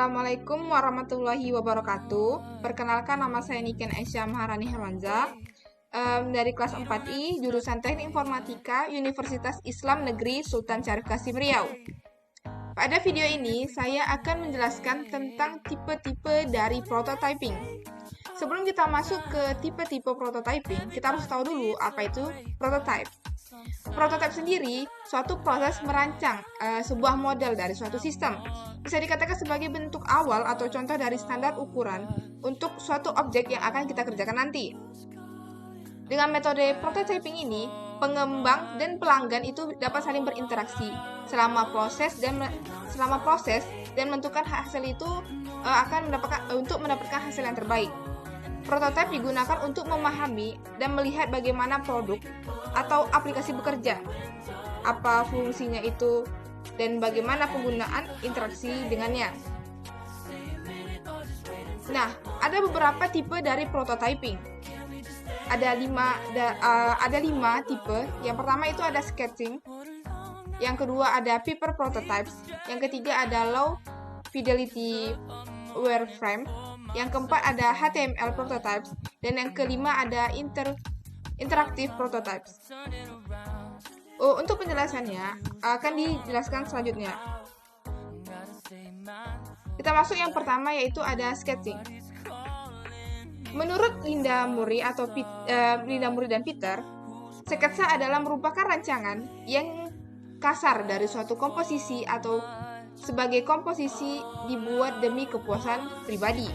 Assalamualaikum warahmatullahi wabarakatuh. Perkenalkan, nama saya Niken Aisyah Maharani Herwanza, dari kelas 4I, jurusan Teknik Informatika, Universitas Islam Negeri Sultan Syarif Qasim Riau. Pada video ini, saya akan menjelaskan tentang tipe-tipe dari prototyping. Sebelum kita masuk ke tipe-tipe prototyping, kita harus tahu dulu apa itu prototype. Prototype sendiri suatu proses merancang sebuah model dari suatu sistem. Bisa dikatakan sebagai bentuk awal atau contoh dari standar ukuran untuk suatu objek yang akan kita kerjakan nanti. Dengan metode prototyping ini, pengembang dan pelanggan itu dapat saling berinteraksi selama proses dan menentukan hasil itu akan mendapatkan hasil yang terbaik. Prototipe digunakan untuk memahami dan melihat bagaimana produk atau aplikasi bekerja, apa fungsinya itu, dan bagaimana penggunaan interaksi dengannya. Nah, ada beberapa tipe dari prototyping. Ada lima tipe. Yang pertama itu ada sketching. Yang kedua ada paper prototypes. Yang ketiga ada low fidelity wireframe. Yang keempat ada HTML prototypes, dan yang kelima ada interactive prototypes. Untuk penjelasannya akan dijelaskan selanjutnya. Kita masuk yang pertama, yaitu ada sketching. Menurut Linda Murray dan Peter, sketsa adalah merupakan rancangan yang kasar dari suatu komposisi atau sebagai komposisi dibuat demi kepuasan pribadi.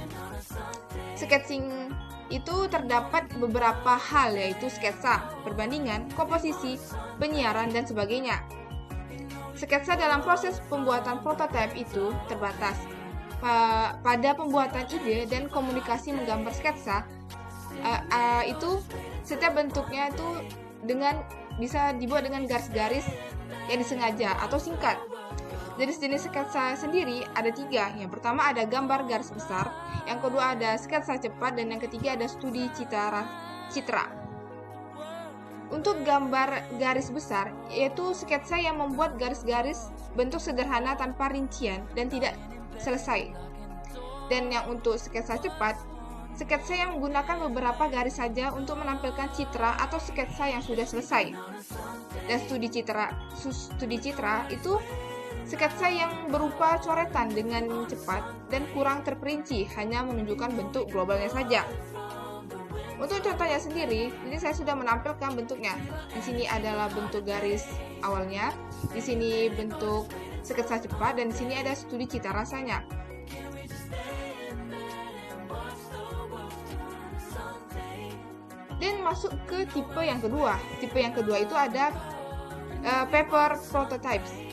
Sketching itu terdapat beberapa hal, yaitu sketsa, perbandingan, komposisi, penyiaran, dan sebagainya. Sketsa dalam proses pembuatan prototipe itu terbatas pada pembuatan ide dan komunikasi menggambar sketsa. Itu setiap bentuknya itu bisa dibuat dengan garis-garis yang disengaja atau singkat. Jenis-jenis sketsa sendiri ada 3. Yang pertama ada gambar garis besar, yang kedua ada sketsa cepat, dan yang ketiga ada studi citra. Untuk gambar garis besar, yaitu sketsa yang membuat garis-garis bentuk sederhana tanpa rincian dan tidak selesai. Dan yang untuk sketsa cepat, sketsa yang menggunakan beberapa garis saja untuk menampilkan citra atau sketsa yang sudah selesai. Dan studi citra itu sketsa yang berupa coretan dengan cepat dan kurang terperinci, hanya menunjukkan bentuk globalnya saja. Untuk contohnya sendiri, ini saya sudah menampilkan bentuknya. Di sini adalah bentuk garis awalnya, di sini bentuk sketsa cepat, dan di sini ada studi cita rasanya. Dan masuk ke tipe yang kedua. Tipe yang kedua itu ada paper prototypes.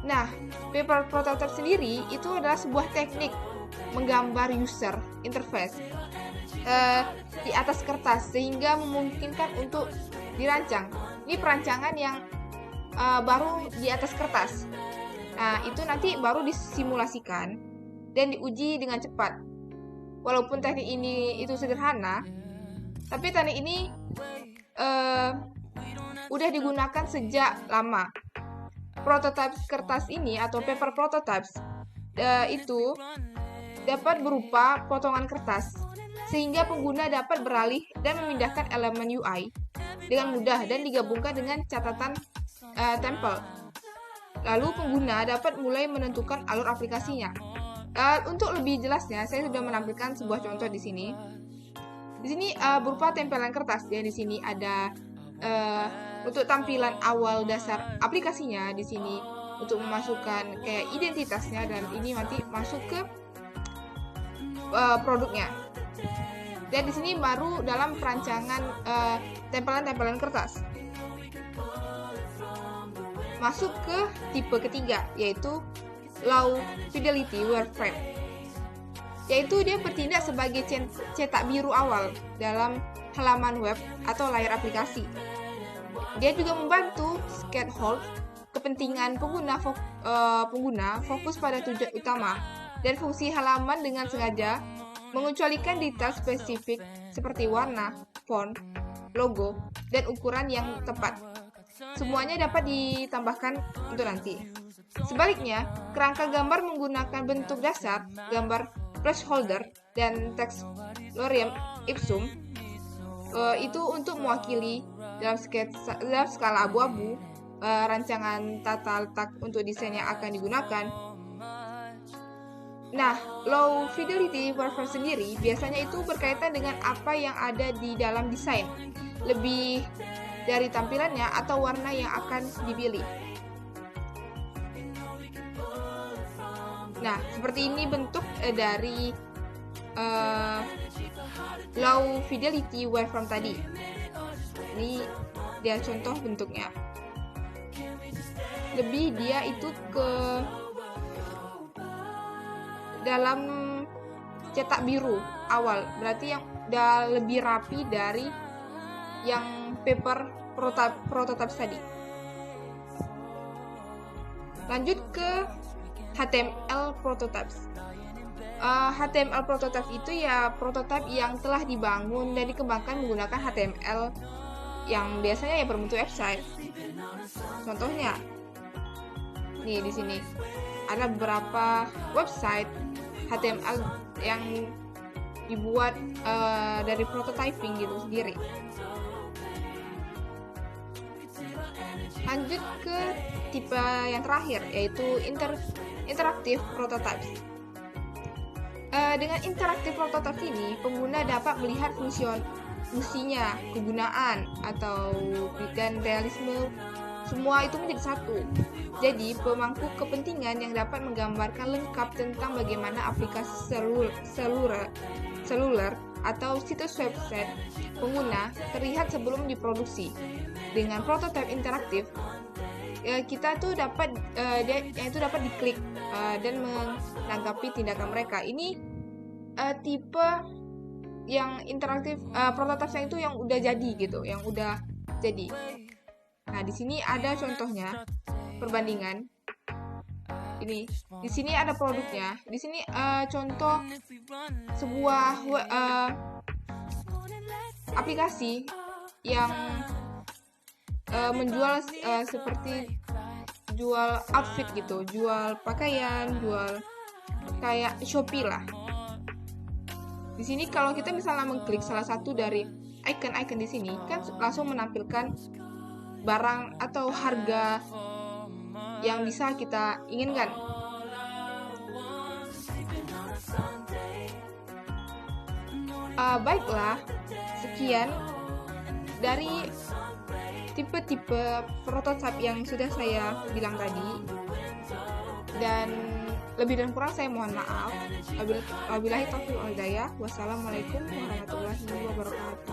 Nah, paper prototype sendiri itu adalah sebuah teknik menggambar user interface di atas kertas sehingga memungkinkan untuk dirancang. Ini perancangan yang baru di atas kertas. Nah, itu nanti baru disimulasikan dan diuji dengan cepat. Walaupun teknik ini itu sederhana, tapi teknik ini udah digunakan sejak lama. Prototype kertas ini atau paper prototypes itu dapat berupa potongan kertas, sehingga pengguna dapat beralih dan memindahkan elemen UI dengan mudah dan digabungkan dengan catatan tempel. Lalu pengguna dapat mulai menentukan alur aplikasinya. Untuk lebih jelasnya, saya sudah menampilkan sebuah contoh di sini. Di sini berupa tempelan kertas. Ya, di sini ada untuk tampilan awal dasar aplikasinya, di sini untuk memasukkan kayak identitasnya, dan ini nanti masuk ke produknya. Dan di sini baru dalam perancangan tempelan-tempelan kertas. Masuk ke tipe ketiga, yaitu low fidelity wireframe. Yaitu dia bertindak sebagai cetak biru awal dalam halaman web atau layar aplikasi. Dia juga membantu scaffold kepentingan pengguna fokus pada tujuan utama dan fungsi halaman dengan sengaja mengecualikan detail spesifik seperti warna, font, logo, dan ukuran yang tepat. semuanya dapat ditambahkan untuk nanti. Sebaliknya, kerangka gambar menggunakan bentuk dasar, gambar placeholder, dan teks lorem ipsum itu untuk mewakili dalam skala abu-abu rancangan tata letak untuk desain yang akan digunakan. Nah, low fidelity waveform sendiri biasanya itu berkaitan dengan apa yang ada di dalam desain, lebih dari tampilannya atau warna yang akan dipilih. Nah, seperti ini bentuk dari low fidelity waveform tadi. Ini dia contoh bentuknya. Lebih dia itu ke dalam cetak biru awal, berarti yang udah lebih rapi dari yang paper prototype tadi. Lanjut ke HTML prototypes. HTML prototype itu ya prototype yang telah dibangun dan dikembangkan menggunakan HTML yang biasanya ya berbentuk website. Contohnya, nih di sini ada beberapa website HTML yang dibuat dari prototyping gitu sendiri. Lanjut ke tipe yang terakhir, yaitu interactive prototypes. Dengan interactive prototype ini, pengguna dapat melihat fungsinya, kegunaan, dan realisme semua itu menjadi satu. Jadi, pemangku kepentingan yang dapat menggambarkan lengkap tentang bagaimana aplikasi seluler atau situs website pengguna terlihat sebelum diproduksi. Dengan prototype interaktif, kita tuh dapat dapat diklik dan menanggapi tindakan mereka. Ini tipe yang interaktif prototype itu yang udah jadi gitu, yang udah jadi. Nah, di sini ada contohnya perbandingan. Ini di sini ada produknya. Di sini contoh sebuah aplikasi yang menjual seperti jual outfit gitu, jual pakaian, jual kayak Shopee lah. Di sini kalau kita misalnya mengklik salah satu dari icon-icon di sini, kan langsung menampilkan barang atau harga yang bisa kita inginkan. Baiklah, sekian dari tipe-tipe prototype yang sudah saya bilang tadi, dan lebih dan kurang saya mohon maaf. Wabillahi taufiq wal hidayah. Wassalamualaikum warahmatullahi wabarakatuh.